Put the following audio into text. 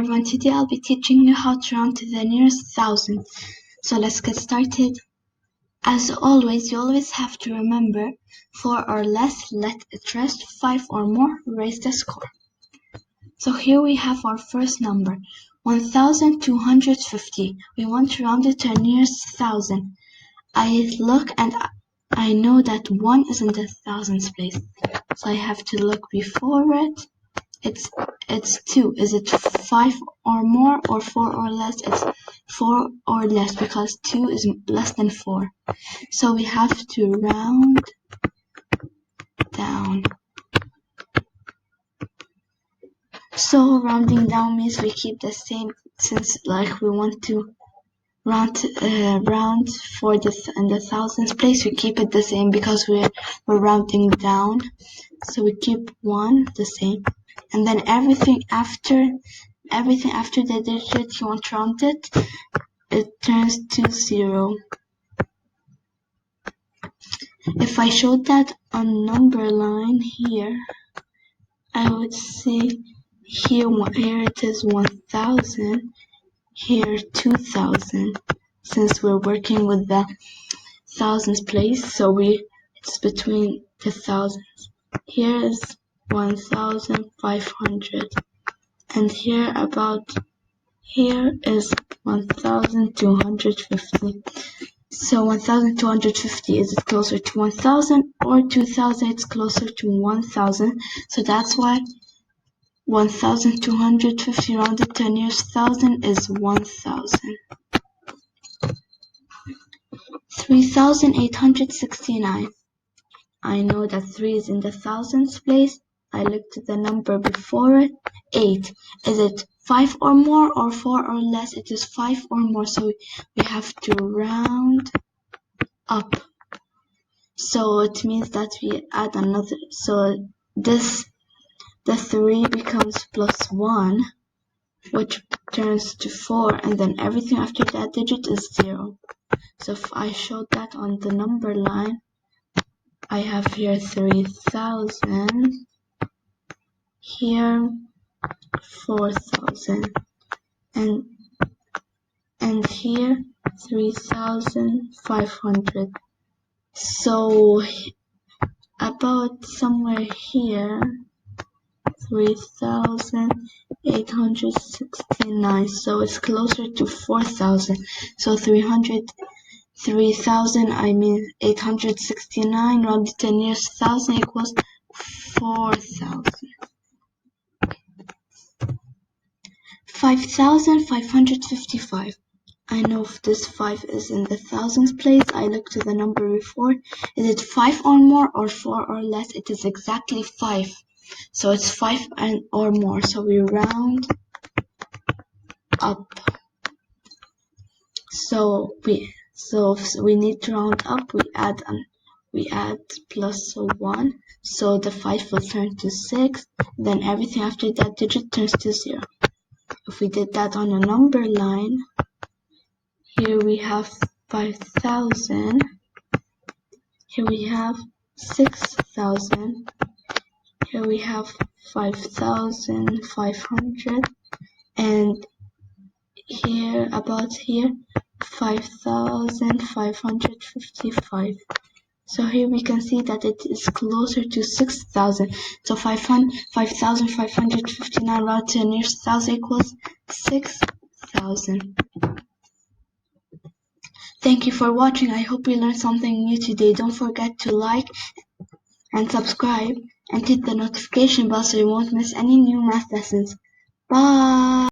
everyone, today I'll be teaching you how to round to the nearest thousand. So let's get started. As always, you always have to remember 4 or less, let it rest, 5 or more, raise the score. So here we have our first number, 1250. We want to round it to the nearest thousand. I look and I know that 1 is in the thousands place. So I have to look before it. It's 2. Is it 5 or more or 4 or less? It's 4 or less because 2 is less than 4. So we have to round down. So rounding down means we keep the same, since like we want to round for in the thousands place, we keep it the same because we're rounding down. So we keep 1 the same, and then everything after the digit you want to round it turns to 0. If I showed that on number line here, I would say here it is 1000, here 2000. Since we're working with the thousands place, so it's between the thousands. Here is 1500, and here is 1250. So 1250, is it closer to 1000 or 2000? It's closer to 1000. So that's why 1250 rounded to the nearest thousand is 1000. 3869. I know that 3 is in the thousands place. I looked at the number before it. 8. Is it 5 or more or 4 or less? It is 5 or more, so we have to round up. So it means that we add another. So the 3 becomes plus 1, which turns to 4, and then everything after that digit is 0. So if I showed that on the number line, I have here 3000, here 4000, and here 3500. So about somewhere here 3869, so it's closer to 4000. So 3869 rounded to the nearest thousand equals 4000. 5555. I know if this 5 is in the thousands place. I look to the number before. Is it 5 or more or 4 or less? It is exactly 5. So it's 5 or more. So we round up. So if we need to round up, we add plus 1. So the 5 will turn to 6. Then everything after that digit turns to 0. If we did that on a number line, here we have 5000, here we have 6000, here we have 5500, and here 5555. So here we can see that it is closer to 6000. So 5559 rounded to the nearest thousand equals 6000. Thank you for watching. I hope you learned something new today. Don't forget to like and subscribe and hit the notification bell so you won't miss any new math lessons. Bye!